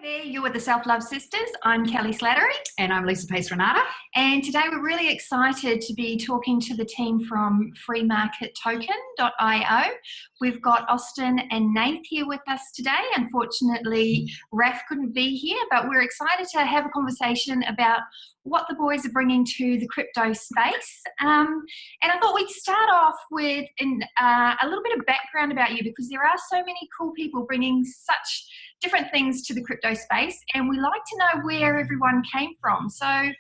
There, you're with the Self-Love Sisters. I'm Kelly Slattery. And I'm Lisa Pace-Renata. And today we're really excited to be talking to the team from FreeMarketToken.io. We've got Austin and Nath here with us today. Unfortunately, Raf couldn't be here, but we're excited to have a conversation about what the boys are bringing to the crypto space. And I thought we'd start off with a little bit of background about you, because there are so many cool people bringing such different things to the crypto space, and we like to know where everyone came from. So if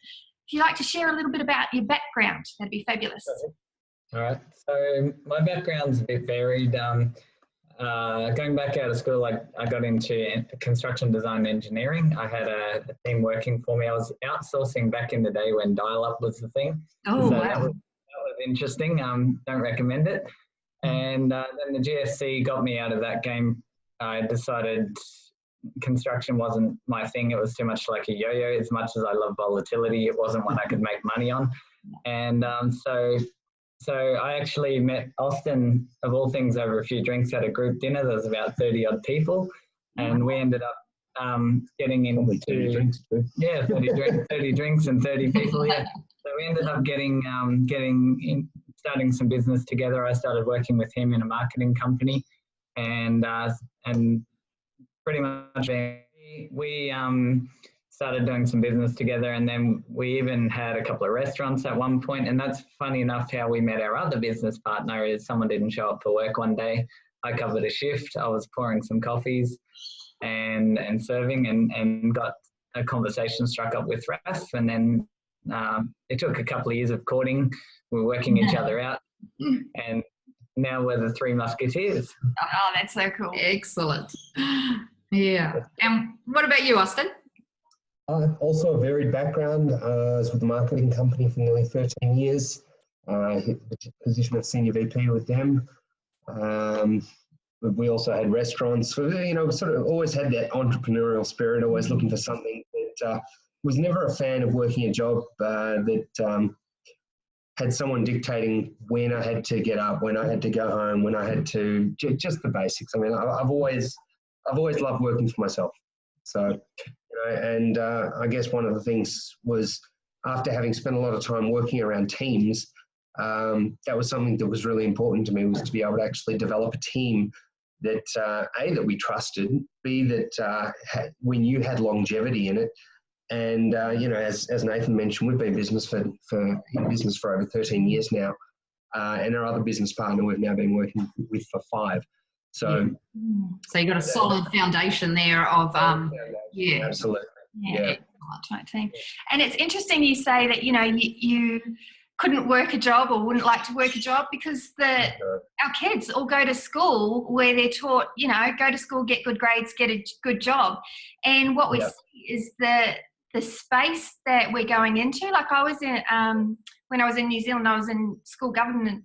you'd like to share a little bit about your background, that'd be fabulous. All right, so my background's a bit varied. Going back out of school, I got into construction design engineering. I had a team working for me. I was outsourcing back in the day when dial-up was the thing. Oh, so wow. That was interesting. Don't recommend it. And then the GFC got me out of that game. I decided construction wasn't my thing. It was too much like a yo-yo. As much as I love volatility, it wasn't what I could make money on. And so I actually met Austin, of all things, over a few drinks at a group dinner. There was about 30 odd people, and we ended up getting into 30 drinks too. Yeah, 30 drinks and 30 people. Yeah, so we ended up starting some business together. I started working with him in a marketing company, and pretty much we started doing some business together, and then we even had a couple of restaurants at one point. And that's funny enough how we met our other business partner. Is someone didn't show up for work one day. I covered a shift. I was pouring some coffees and serving, and got a conversation struck up with Raf. And then it took a couple of years of courting. We were working each other out, and now we're the Three Musketeers. Oh, that's so cool. Excellent. Yeah. And what about you, Austin? Also a varied background. I was with the marketing company for nearly 13 years. Hit the position of senior VP with them. We also had restaurants. So, sort of always had that entrepreneurial spirit, always looking for something. That was never a fan of working a job that had someone dictating when I had to get up, when I had to go home, when I had to, just the basics. I mean, I've always loved working for myself. So, and I guess one of the things was, after having spent a lot of time working around teams, that was something that was really important to me, was to be able to actually develop a team that, A, that we trusted, B, that we knew had longevity in it. And, as Nathan mentioned, we've been in business for over 13 years now. And our other business partner we've now been working with for 5. So you've got a solid foundation there of, yeah. Absolutely. Yeah. Excellent team. And it's interesting you say that, you couldn't work a job or wouldn't like to work a job, because our kids all go to school where they're taught, go to school, get good grades, get a good job. And what we see is the space that we're going into. Like I was in, when I was in New Zealand, I was in school governance,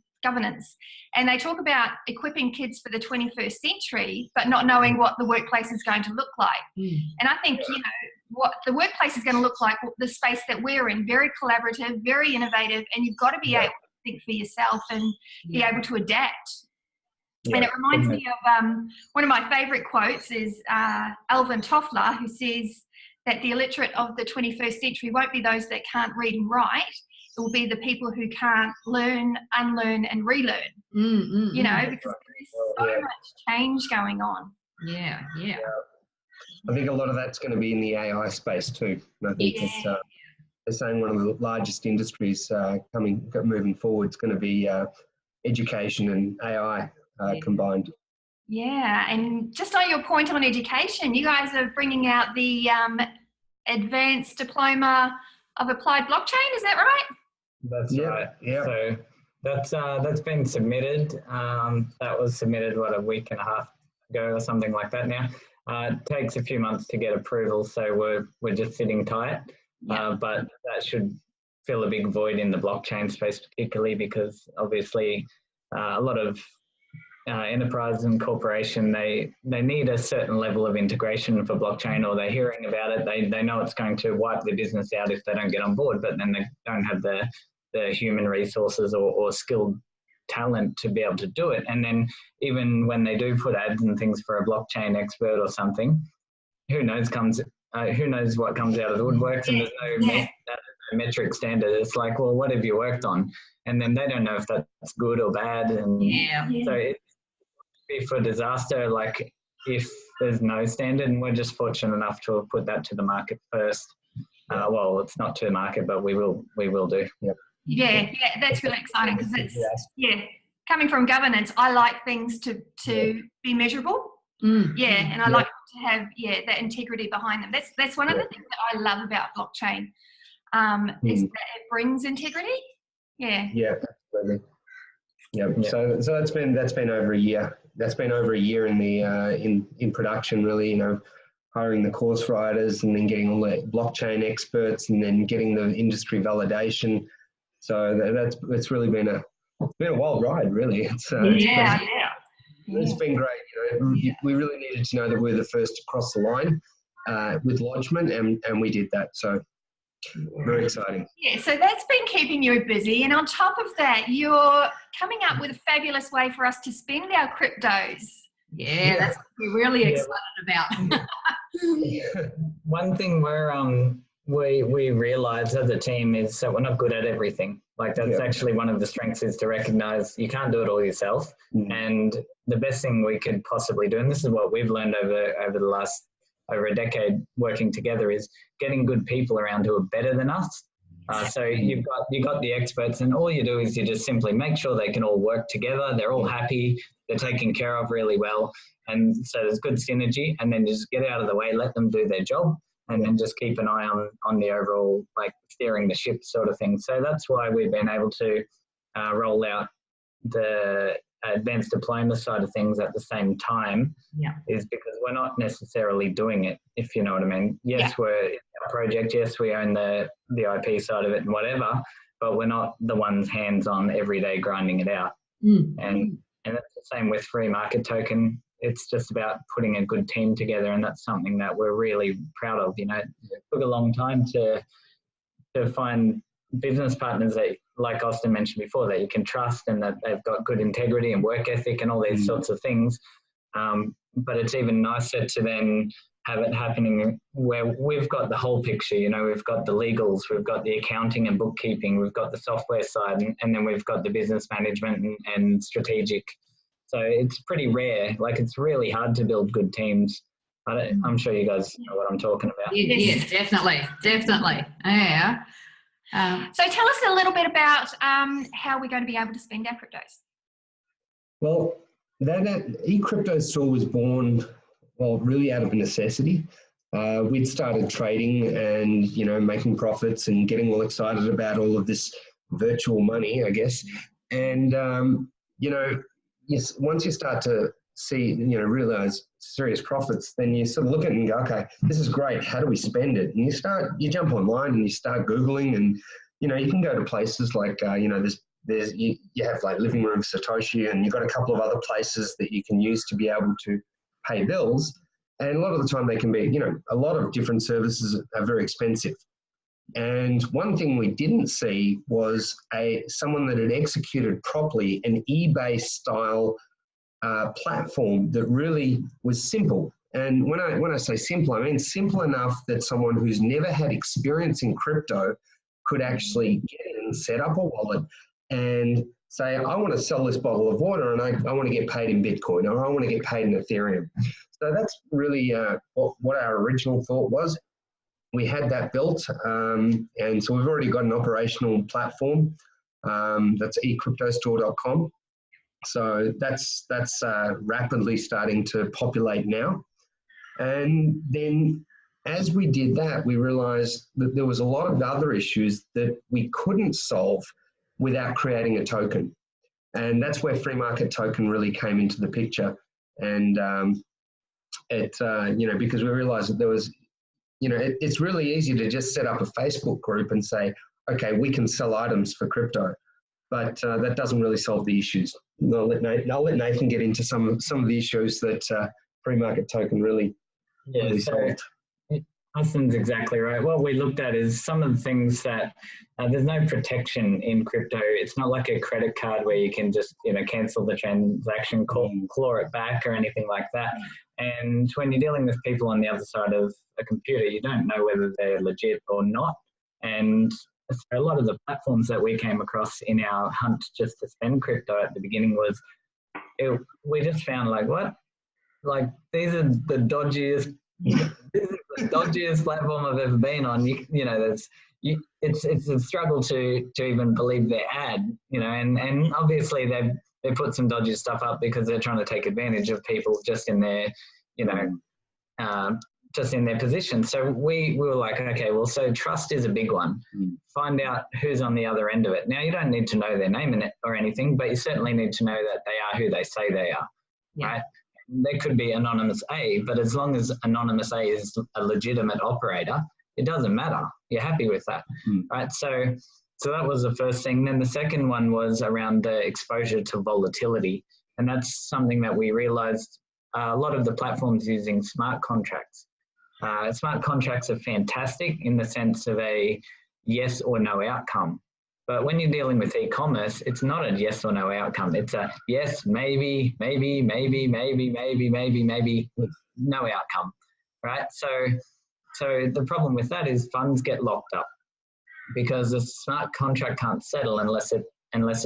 and they talk about equipping kids for the 21st century, but not knowing what the workplace is going to look like. And I think, what the workplace is going to look like, the space that we're in, very collaborative, very innovative, and you've got to be able to think for yourself and be able to adapt. And it reminds me of one of my favourite quotes is Alvin Toffler, who says that the illiterate of the 21st century won't be those that can't read and write. It will be the people who can't learn, unlearn, and relearn. Because there's so much change going on. Yeah. I think a lot of that's going to be in the AI space too. And I think they're saying one of the largest industries moving forward is going to be education and AI combined. Yeah, and just on your point on education, you guys are bringing out the Advanced Diploma of Applied Blockchain, is that right? That's right. Yeah. So that's been submitted. That was submitted, a week and a half ago or something like that now. It takes a few months to get approval, so we're just sitting tight. But that should fill a big void in the blockchain space, particularly because obviously a lot of enterprise and corporation, they need a certain level of integration for blockchain, or they're hearing about it. They know it's going to wipe their business out if they don't get on board, but then they don't have the human resources or skilled talent to be able to do it. And then even when they do put ads and things for a blockchain expert or something, who knows what comes out of the woodworks, and there's no metric standard. It's like, well, what have you worked on? And then they don't know if that's good or bad. And so it's be for disaster, like if there's no standard, and we're just fortunate enough to have put that to the market first. Well, it's not to the market, but we will do. Yeah, that's really exciting because it's coming from governance. I like things to be measurable. And I like to have that integrity behind them. That's one of the things that I love about blockchain, is that it brings integrity. Absolutely. So that's been over a year. That's been over a year in the in production, really. You know, hiring the course writers and then getting all the blockchain experts and then getting the industry validation. So it's really been a wild ride, really. It's been great. You know, we really needed to know that we're the first to cross the line with lodgement, and we did that. So very exciting. Yeah, so that's been keeping you busy, and on top of that, you're coming up with a fabulous way for us to spend our cryptos. Yeah, that's what we're really excited about. One thing we realize as a team is that we're not good at everything. Like that's actually one of the strengths, is to recognize you can't do it all yourself. And the best thing we could possibly do, and this is what we've learned over a decade working together, is getting good people around who are better than us. So you've got the experts, and all you do is you just simply make sure they can all work together. They're all happy. They're taken care of really well. And so there's good synergy, and then just get out of the way, let them do their job, and then just keep an eye on the overall, like steering the ship sort of thing. So that's why we've been able to roll out the advanced diploma side of things at the same time, is because we're not necessarily doing it, if you know what I mean. Yes, we're in a project. Yes, we own the IP side of it and whatever, but we're not the ones hands-on every day grinding it out. And that's the same with FreeMarketToken. It's just about putting a good team together, and that's something that we're really proud of. You know, it took a long time to find business partners that, like Austin mentioned before, that you can trust and that they've got good integrity and work ethic and all these sorts of things. But it's even nicer to then have it happening where we've got the whole picture. You know, we've got the legals, we've got the accounting and bookkeeping, we've got the software side, and then we've got the business management and strategic. So it's pretty rare. Like, it's really hard to build good teams. I'm sure you guys know what I'm talking about. Yes, definitely. Yeah. So tell us a little bit about how we're going to be able to spend our cryptos. Well, that ecryptostore was born, really out of necessity. We'd started trading and, you know, making profits and getting all excited about all of this virtual money, I guess. And, you know, yes, once you start to see, you know, realize serious profits, then you sort of look at it and go, okay, this is great. How do we spend it? And you jump online and you start Googling, and, you know, you can go to places like, you know, you have like Living Room Satoshi, and you've got a couple of other places that you can use to be able to pay bills. And a lot of the time they can be, you know, a lot of different services are very expensive. And one thing we didn't see was someone that had executed properly an eBay style platform that really was simple. And when I say simple, I mean simple enough that someone who's never had experience in crypto could actually get in and set up a wallet and say, I want to sell this bottle of water and I want to get paid in Bitcoin, or I want to get paid in Ethereum. So that's really what our original thought was. We had that built, and so we've already got an operational platform. That's ecryptostore.com. So that's rapidly starting to populate now. And then as we did that, we realized that there was a lot of other issues that we couldn't solve without creating a token. And that's where FreeMarketToken really came into the picture. And you know, because we realized that there was, you know, it's really easy to just set up a Facebook group and say, okay, we can sell items for crypto, but that doesn't really solve the issues. I'll let Nathan get into some of the issues that FreeMarketToken really solved. Austin's exactly right. What we looked at is some of the things that there's no protection in crypto. It's not like a credit card where you can just, you know, cancel the transaction, claw it back or anything like that. And when you're dealing with people on the other side of a computer, you don't know whether they're legit or not. And so a lot of the platforms that we came across in our hunt just to spend crypto at the beginning was, we just found like, what? Like, these are the dodgiest, this is the dodgiest platform I've ever been on. It's a struggle to even believe their ad, and obviously they put some dodgy stuff up because they're trying to take advantage of people just in their, just in their position. So we were like, okay, well, so trust is a big one. Find out who's on the other end of it. Now, you don't need to know their name in it or anything, but you certainly need to know that they are who they say they are, right? They could be Anonymous A, but as long as Anonymous A is a legitimate operator, it doesn't matter. You're happy with that, right? So that was the first thing. Then the second one was around the exposure to volatility. And that's something that we realized a lot of the platforms using smart contracts. Smart contracts are fantastic in the sense of a yes or no outcome. But when you're dealing with e-commerce, it's not a yes or no outcome. It's a yes, maybe, no outcome, right? So the problem with that is funds get locked up because a smart contract can't settle unless it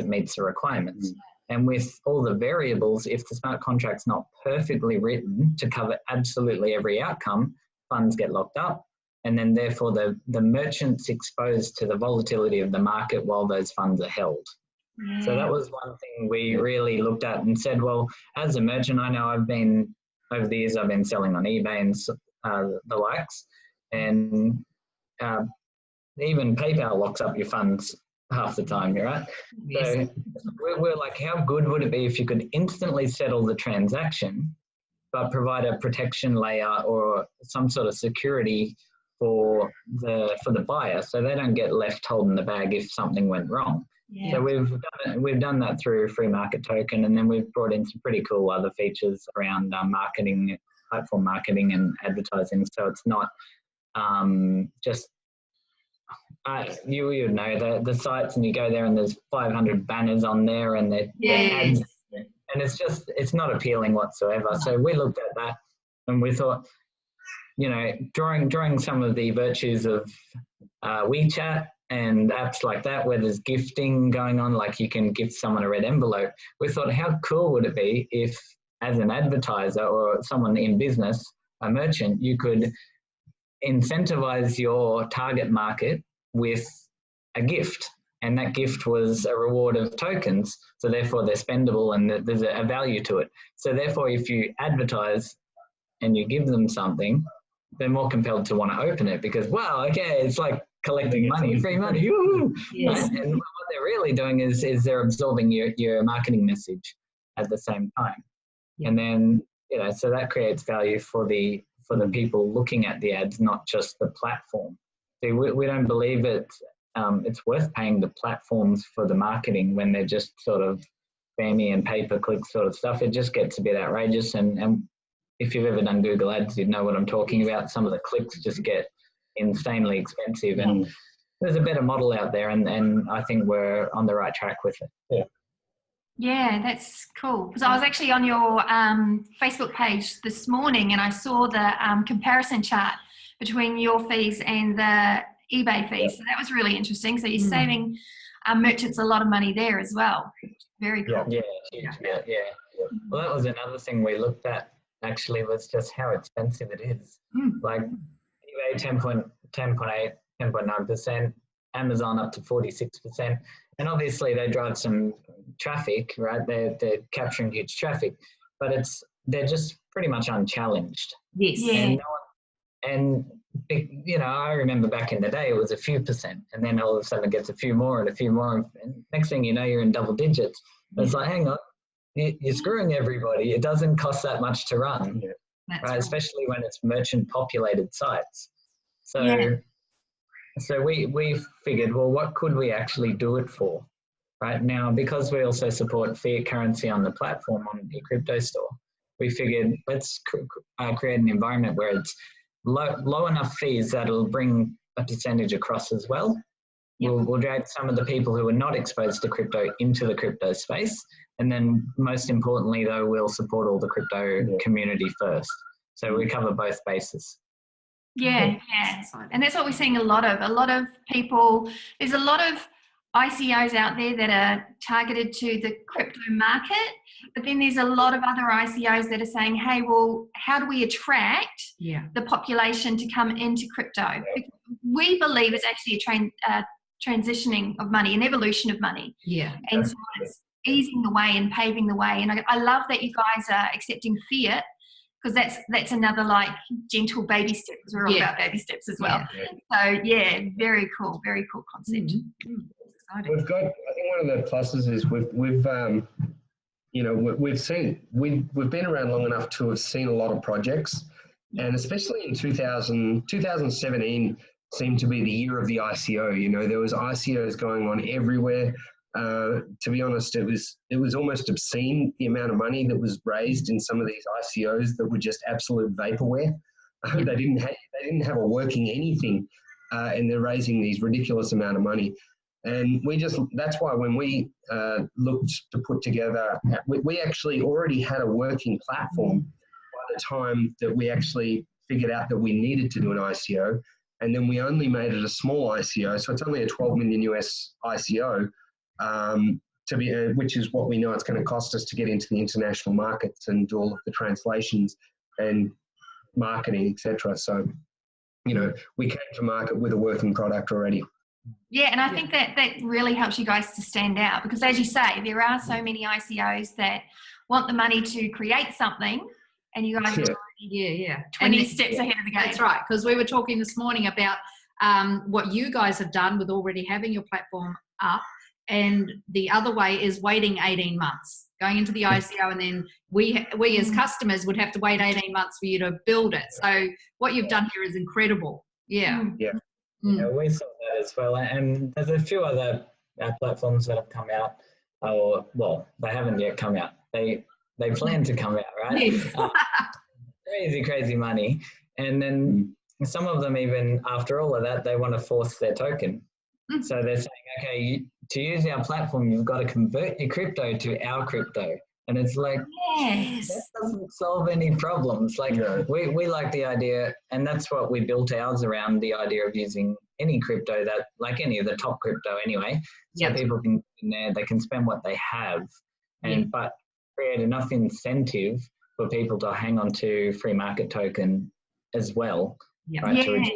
meets the requirements. And with all the variables, if the smart contract's not perfectly written to cover absolutely every outcome, funds get locked up. And then therefore the merchant's exposed to the volatility of the market while those funds are held. So that was one thing we really looked at and said, well, as a merchant, I know over the years, I've been selling on eBay and the likes, and even PayPal locks up your funds half the time, right? So we're like, how good would it be if you could instantly settle the transaction, but provide a protection layer or some sort of security for the buyer, so they don't get left holding the bag if something went wrong. So we've done that through Freemarket Token, and then we've brought in some pretty cool other features around marketing, platform marketing and advertising. So it's not just you know the sites, and you go there and there's 500 banners on there and they're ads, and it's not appealing whatsoever. So we looked at that and we thought, drawing some of the virtues of WeChat and apps like that, where there's gifting going on, like you can gift someone a red envelope. We thought, how cool would it be if, as an advertiser or someone in business, a merchant, you could incentivize your target market with a gift, and that gift was a reward of tokens. So therefore they're spendable and there's a value to it. So therefore, if you advertise and you give them something, they're more compelled to want to open it because, wow, okay, it's like collecting money, free money. Woo! Right? And what they're really doing is they're absorbing your marketing message at the same time. And then, so that creates value for the people looking at the ads, not just the platform. See, we don't believe it's worth paying the platforms for the marketing when they're just sort of spammy and pay-per-click sort of stuff. It just gets a bit outrageous, and if you've ever done Google Ads, you'd know what I'm talking about. Some of the clicks just get insanely expensive, and there's a better model out there, and I think we're on the right track with it. Yeah, that's cool. Because I was actually on your Facebook page this morning, and I saw the comparison chart between your fees and the eBay fees. So that was really interesting. So you're saving merchants a lot of money there as well. Very cool. Yeah. Well, that was another thing we looked at, actually, was just how expensive it is. Like eBay 10.8, 10.9%, Amazon up to 46%. And obviously they drive some traffic, right? They're capturing huge traffic, but they're just pretty much unchallenged. Yes. Yeah. And I remember back in the day it was a few percent, and then all of a sudden it gets a few more and a few more, and next thing you know you're in double digits. It's like, hang on, you're screwing everybody. It doesn't cost that much to run, right? Especially when it's merchant populated sites. So we figured, well, what could we actually do it for? Right now, because we also support fiat currency on the platform, on the ecryptostore, we figured let's create an environment where it's low enough fees that'll bring a percentage across as well, We'll drag some of the people who are not exposed to crypto into the crypto space. And then most importantly, though, we'll support all the crypto community first. So we cover both bases. Yeah. And that's what we're seeing a lot of people, there's a lot of ICOs out there that are targeted to the crypto market, but then there's a lot of other ICOs that are saying, hey, well, how do we attract the population to come into crypto? We believe it's actually a transitioning of money, an evolution of money. Yeah. And so it's easing the way and paving the way. And I love that you guys are accepting fiat, because that's another like gentle baby step, because we're all about baby steps as well. So very cool concept. Exciting. We've got, I think one of the pluses is we've been around long enough to have seen a lot of projects, and especially in 2017 seemed to be the year of the ICO. There was ICOs going on everywhere. To be honest, it was almost obscene, the amount of money that was raised in some of these ICOs that were just absolute vaporware. They didn't have a working anything, and they're raising these ridiculous amount of money. And that's why when we looked to put together, we actually already had a working platform by the time that we actually figured out that we needed to do an ICO. And then we only made it a small ICO. So it's only a 12 million US ICO. Which is what we know it's going to cost us to get into the international markets and do all of the translations and marketing, etc. So, we came to market with a working product already. Yeah, and I think that really helps you guys to stand out, because as you say, there are so many ICOs that want the money to create something, and you guys are already 20 steps ahead of the game. That's right, because we were talking this morning about what you guys have done with already having your platform up. And the other way is waiting 18 months, going into the ICO, and then we as customers would have to wait 18 months for you to build it. So what you've done here is incredible. Yeah. We saw that as well. And there's a few other platforms that have come out, they haven't yet come out. They plan to come out, right? Yes. Crazy money. And then some of them, even after all of that, they want to force their token. So they're saying, okay, to use our platform, you've got to convert your crypto to our crypto. And it's like, that doesn't solve any problems. Like, we like the idea, and that's what we built ours around, the idea of using any crypto that, like any of the top crypto anyway, so people can, in there, they can spend what they have, but create enough incentive for people to hang on to Freemarket Token as well, right? To reduce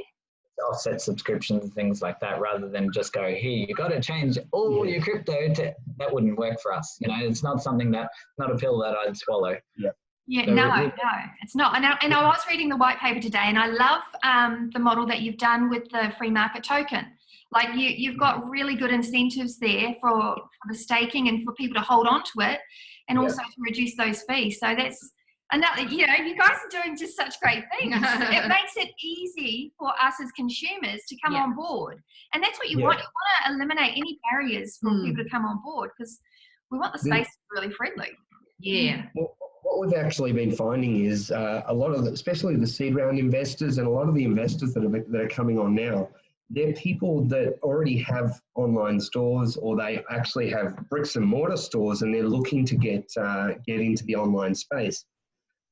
offset subscriptions and things like that, rather than just go, here, you got to change all your crypto to, that wouldn't work for us. It's not something not a pill that I'd swallow. No, it's not. And I was reading the white paper today, and I love the model that you've done with the Freemarket Token. Like you've got really good incentives there for the staking and for people to hold on to it, and also to reduce those fees. So that's another, you guys are doing just such great things. It makes it easy for us as consumers to come on board. And that's what you want. You want to eliminate any barriers for people to come on board, because we want the space to be really friendly. Yeah. Well, what we've actually been finding is a lot of, especially the seed round investors and a lot of the investors that are coming on now, they're people that already have online stores, or they actually have bricks and mortar stores, and they're looking to get into the online space.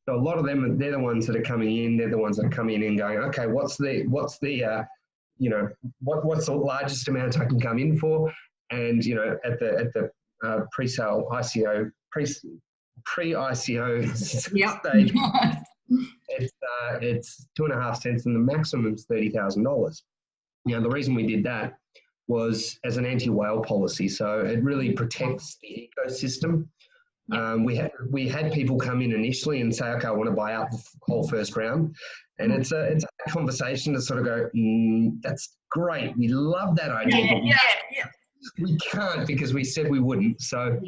So a lot of them, they're the ones that are coming in. They're the ones that are coming in and going, okay, what's the largest amount I can come in for? And at the pre-sale ICO, pre-ICO stage, it's 2.5 cents, and the maximum is $30,000. Now, the reason we did that was as an anti-whale policy, so it really protects the ecosystem. We had people come in initially and say, okay, I want to buy out the whole first round. And it's a conversation to sort of go, that's great. We love that idea. We can't, because we said we wouldn't. So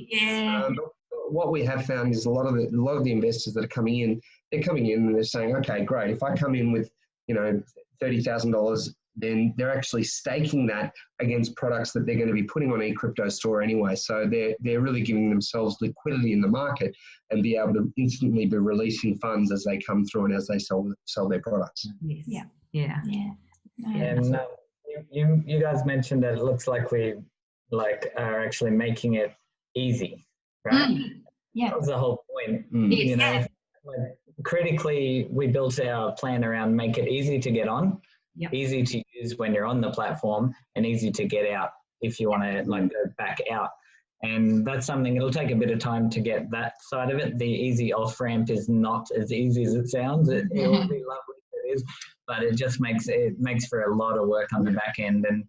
what we have found is a lot of the investors that are coming in, they're coming in and they're saying, okay, great. If I come in with, $30,000, then they're actually staking that against products that they're going to be putting on ecryptostore anyway. So they're really giving themselves liquidity in the market and be able to instantly be releasing funds as they come through and as they sell their products. And You guys mentioned that it looks like we are actually making it easy, right? Yeah. That was the whole point. Yes. You know, like, critically, we built our plan around make it easy to get on, easy to use when you're on the platform, and easy to get out if you want to go back out. And that's something, it'll take a bit of time to get that side of it. The easy off ramp is not as easy as it sounds. It will be lovely if it is, but it just makes for a lot of work on the back end. And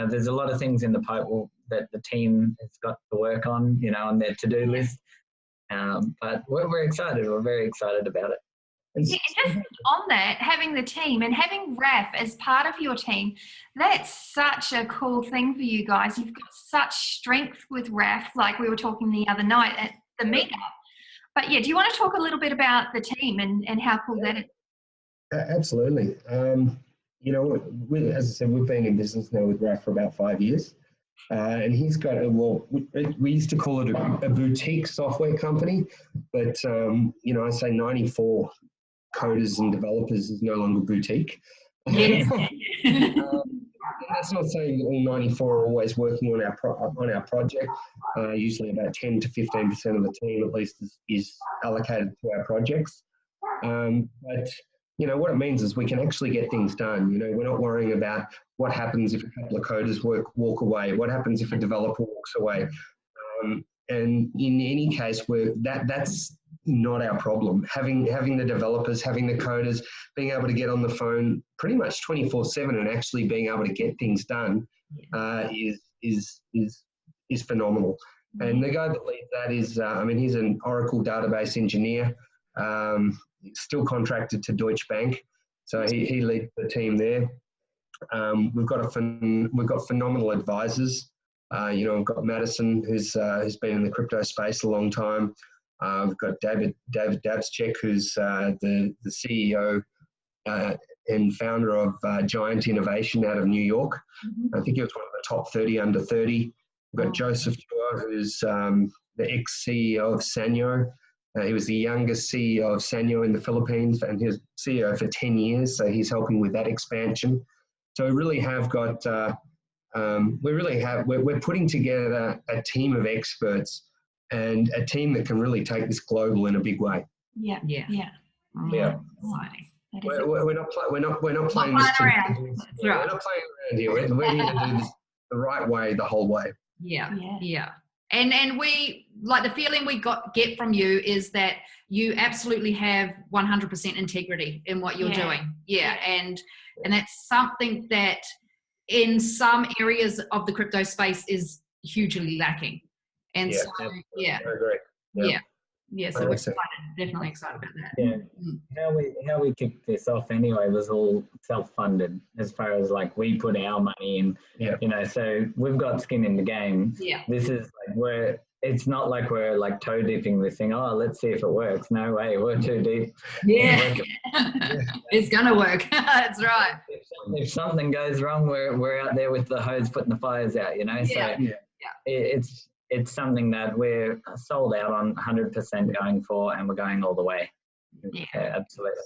there's a lot of things in the pipe that the team has got to work on, on their to-do list. But we're excited. We're very excited about it. Yeah, and just on that, having the team and having RAF as part of your team, that's such a cool thing for you guys. You've got such strength with RAF, like we were talking the other night at the meetup. But yeah, do you want to talk a little bit about the team and how cool that is? Absolutely. As I said, we've been in business now with RAF for about 5 years. And he's got we used to call it a boutique software company, but I say 94 coders and developers is no longer boutique. Yes. That's not saying that all 94 are always working on our project. Usually about 10 to 15% of the team at least is allocated to our projects. But what it means is we can actually get things done. We're not worrying about what happens if a couple of coders walk away, what happens if a developer walks away. And in any case, that's not our problem. Having the developers, having the coders, being able to get on the phone pretty much 24/7 and actually being able to get things done is phenomenal. And the guy that leads that is, he's an Oracle database engineer, still contracted to Deutsche Bank, so he leads the team there. We've got phenomenal advisors. We've got Madison, who's been in the crypto space a long time. We've got David Davschek, who's the CEO and founder of Giant Innovation out of New York. I think he was one of the top 30 under 30. We've got Joseph Chua, who's the ex-CEO of Sanyo. He was the youngest CEO of Sanyo in the Philippines, and he was CEO for 10 years, so he's helping with that expansion. So we really have got, we're putting together a team of experts and a team that can really take this global in a big way. Yeah. We're not playing this around. We're not playing around here. We're here to do this the right way, the whole way. Yeah. And we, like, the feeling we get from you is that you absolutely have 100% integrity in what you're doing. And that's something that in some areas of the crypto space is hugely lacking. And I agree. So we're definitely excited about that. How we kicked this off anyway was all self-funded, as far as we put our money in. So we've got skin in the game. This is it's not like we're toe dipping this thing. Oh, let's see if it works. No way, we're too deep. It's gonna work. That's right. If something goes wrong, we're out there with the hose putting the fires out. It's something that we're sold out on 100% going for, and we're going all the way. Absolutely.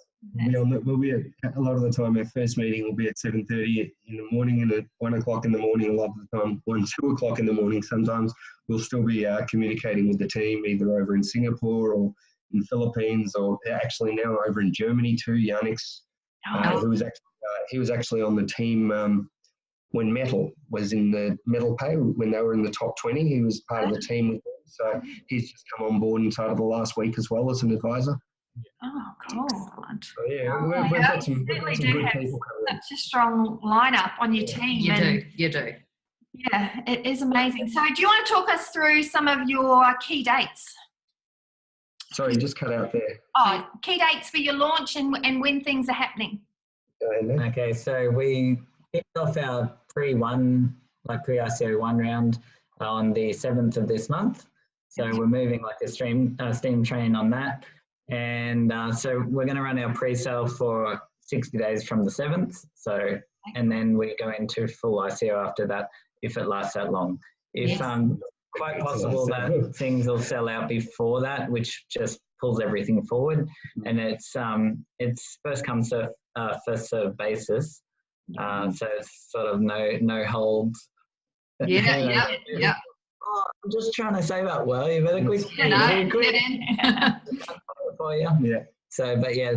We'll be a lot of the time, our first meeting will be at 7:30 in the morning and at 1 o'clock in the morning. A lot of the time, 2 o'clock in the morning. Sometimes we'll still be communicating with the team, either over in Singapore or in the Philippines, or actually now over in Germany too. Yannick's, he was actually on the team when Metal was in the Metal Pay, when they were in the top 20. He was part of the team with them. So he's just come on board inside of the last week as well as an advisor. Oh, cool. So, we've got some good people coming. Such a strong lineup on your team. You do. Yeah, it is amazing. So do you want to talk us through some of your key dates? Sorry, you just cut out there. Oh, key dates for your launch and when things are happening. Okay, so we kicked off our pre-ICO 1 round on the 7th of this month. So we're moving like a steam train on that. And so we're going to run our pre-sale for 60 days from the 7th. So, and then we go into full ICO after that, if it lasts that long. If quite possible that things will sell out before that, which just pulls everything forward. And it's first come, first serve basis. So it's sort of no holds. Yeah. Oh, I'm just trying to say that well. You better quick. For you. Yeah.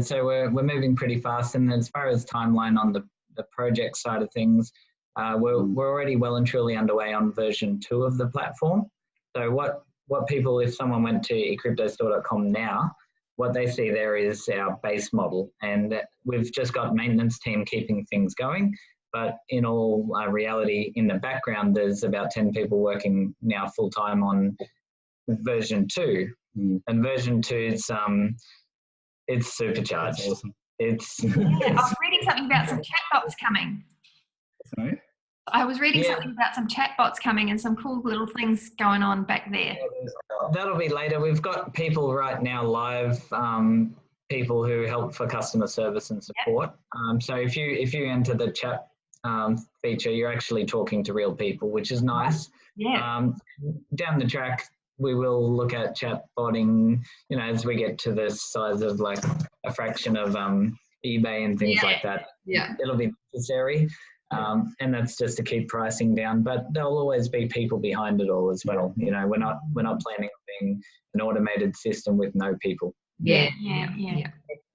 So we're moving pretty fast, and as far as timeline on the project side of things, we're already well and truly underway on version 2 of the platform. So what people, if someone went to ecryptostore.com now, what they see there is our base model, and we've just got maintenance team keeping things going. But in all reality, in the background, there's about 10 people working now full time on version 2, and version 2 is it's supercharged. That's awesome. It's I was reading something about some chatbots coming. Sorry? I was reading something about some chatbots coming and some cool little things going on back there. That'll be later. We've got people right now live, people who help for customer service and support. So if you enter the chat feature, you're actually talking to real people, which is nice. Yeah. Down the track, we will look at chatbotting, as we get to the size of like a fraction of eBay and things like that. Yeah. It'll be necessary. And that's just to keep pricing down, but there'll always be people behind it all as well. We're not planning on being an automated system with no people. Yeah.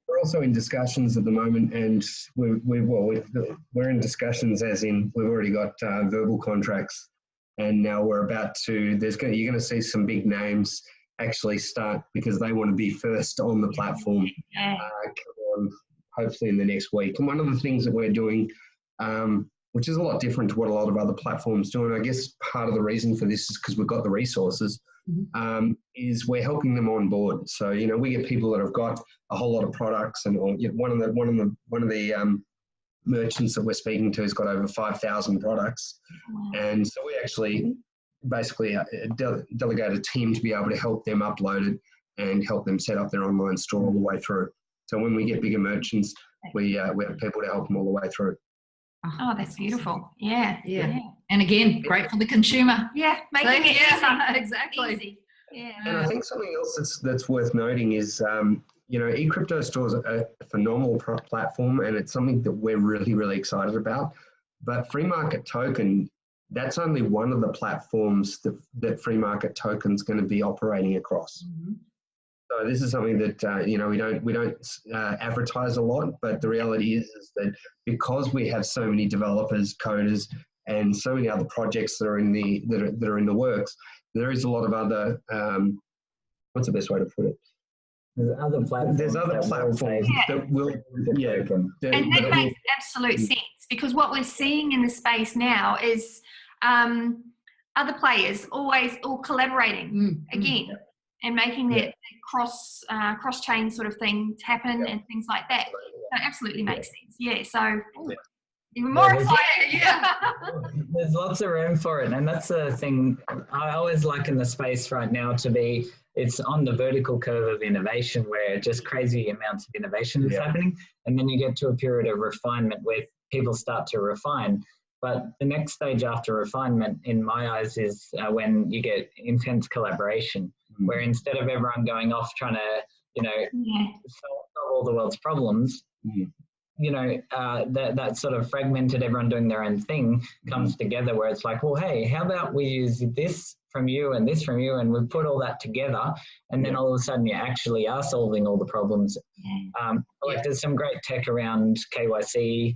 We're also in discussions at the moment, and we're in discussions as in we've already got verbal contracts, and now we're about to. You're going to see some big names actually start because they want to be first on the platform. Yeah. Come on, hopefully in the next week. And one of the things that we're doing, which is a lot different to what a lot of other platforms do, and I guess part of the reason for this is because we've got the resources. Is we're helping them on board. So we get people that have got a whole lot of products, and one of the merchants that we're speaking to has got over 5,000 products, and so we actually basically delegate a team to be able to help them upload it and help them set up their online store all the way through. So when we get bigger merchants, we have people to help them all the way through. Oh, that's beautiful. Yeah. And again, great for the consumer. Yeah, making it easy. Exactly. Easy. Yeah. And I think something else that's worth noting is, eCryptoStore is a phenomenal platform, and it's something that we're really, really excited about. But FreeMarketToken, that's only one of the platforms that FreeMarketToken is going to be operating across. So this is something that we don't advertise a lot, but the reality is that because we have so many developers, coders, and so many other projects that are in the works, there is a lot of other. What's the best way to put it? There's other platforms that will. And that makes absolute sense, because what we're seeing in the space now is other players all collaborating again. And making that cross-chain sort of thing happen and things like that. That absolutely makes sense. Yeah, so even more excited. There's lots of room for it. And that's the thing I always like in the space right now it's on the vertical curve of innovation where just crazy amounts of innovation is happening. And then you get to a period of refinement where people start to refine. But the next stage after refinement, in my eyes, is when you get intense collaboration, where instead of everyone going off trying to, solve all the world's problems, that sort of fragmented, everyone doing their own thing comes together, where it's like, well, hey, how about we use this from you and this from you, and we put all that together, and then all of a sudden you actually are solving all the problems. There's some great tech around KYC,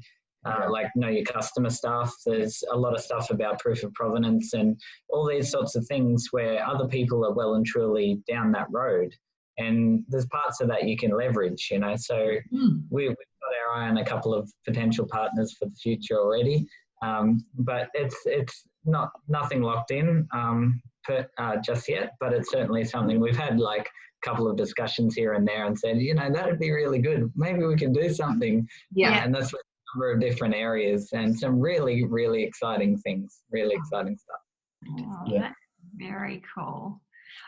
like know your customer stuff. There's a lot of stuff about proof of provenance and all these sorts of things where other people are well and truly down that road. And there's parts of that you can leverage, So we've got our eye on a couple of potential partners for the future already. But it's nothing locked in just yet, but it's certainly something we've had like a couple of discussions here and there and said, that'd be really good. Maybe we can do something. And that's what number of different areas and some really, really exciting things, really exciting stuff. Oh, that's very cool.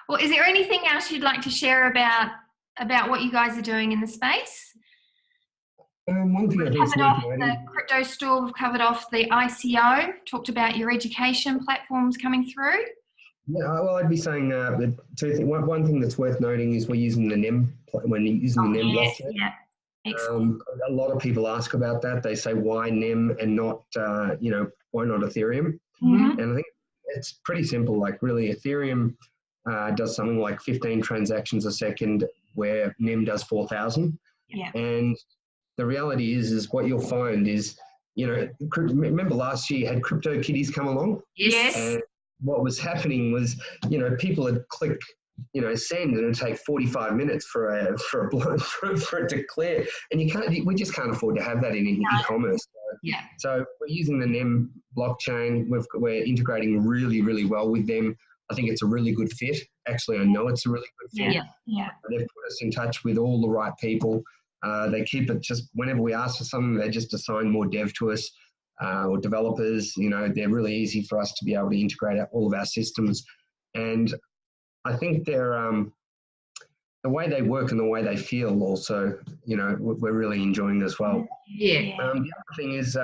Well, is there anything else you'd like to share about what you guys are doing in the space? One thing we've covered off the crypto store, we've covered off the ICO, talked about your education platforms coming through. Yeah, well, I'd be saying that two things. One thing that's worth noting is we're using the NEM blockchain. Excellent. A lot of people ask about that. They say, why NEM and not, why not Ethereum? Mm-hmm. And I think it's pretty simple. Like really, Ethereum does something like 15 transactions a second, where NEM does 4,000. Yeah. And the reality is what you'll find is, remember last year you had crypto kitties come along? Yes. And what was happening was, people would click, send, and it'd take 45 minutes for it to clear. And we just can't afford to have that in e-commerce. Yeah. So we're using the NEM blockchain. We're integrating really, really well with them. I think it's a really good fit. Actually, I know it's a really good fit. Yeah. They've put us in touch with all the right people. They keep it just whenever we ask for something, they just assign more dev to us or developers. They're really easy for us to be able to integrate all of our systems. And I think they're the way they work and the way they feel also, we're really enjoying as well. Yeah. The other thing is,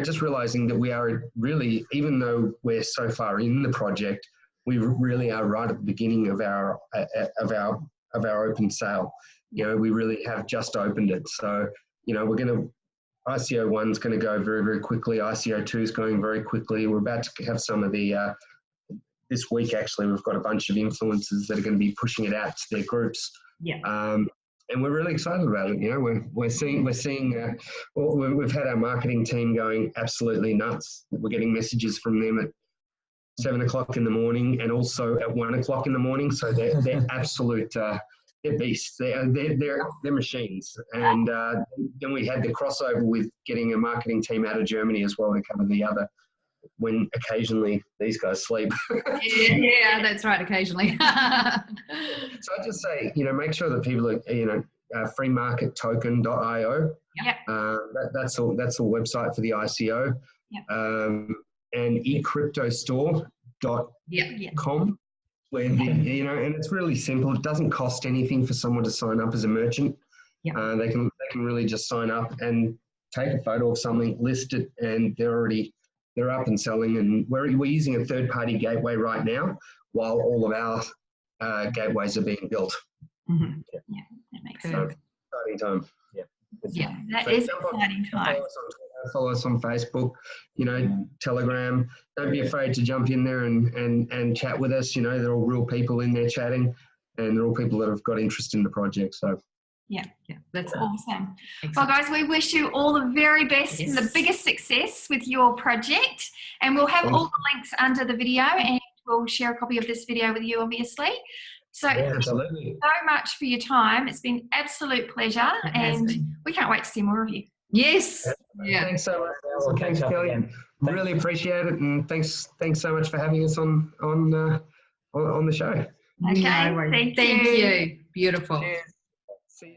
just realizing that we are really, even though we're so far in the project, we really are right at the beginning of our open sale. We really have just opened it. So, ICO 1's going to go very, very quickly. ICO 2 is going very quickly. We're about to have some of the, this week actually, we've got a bunch of influencers that are going to be pushing it out to their groups. Yeah. And we're really excited about it. We're seeing. We've had our marketing team going absolutely nuts. We're getting messages from them at 7 o'clock in the morning and also at 1 o'clock in the morning. So they're absolute. They're beasts. They're machines. And then we had the crossover with getting a marketing team out of Germany as well to cover the other, when occasionally these guys sleep. Yeah, that's right, occasionally. So I just say, make sure that people are, freemarkettoken.io. Yeah. That's the website for the ICO. Yeah. And ecryptostore.com. Where and it's really simple. It doesn't cost anything for someone to sign up as a merchant. Yeah. They can really just sign up and take a photo of something, list it, and they're up and selling. And we're using a third-party gateway right now, while all of our gateways are being built. Mm-hmm. Yeah, that makes Good. sense. Exciting time. Yeah, that is exciting time. Follow us on Facebook, Telegram. Don't be afraid to jump in there and chat with us. They're all real people in there chatting, and they're all people that have got interest in the project. So yeah, that's awesome. Excellent. Well, guys, we wish you all the very best and the biggest success with your project. And we'll have all the links under the video, and we'll share a copy of this video with you, obviously. So absolutely. thank you so much for your time. It's been an absolute pleasure, and we can't wait to see more of you. Yes. Yeah. Thanks so much. Thanks, Kelly. Really appreciate it, and thanks so much for having us on the show. Okay. No worries. Thank you. Thank you. Beautiful. Cheers. See you.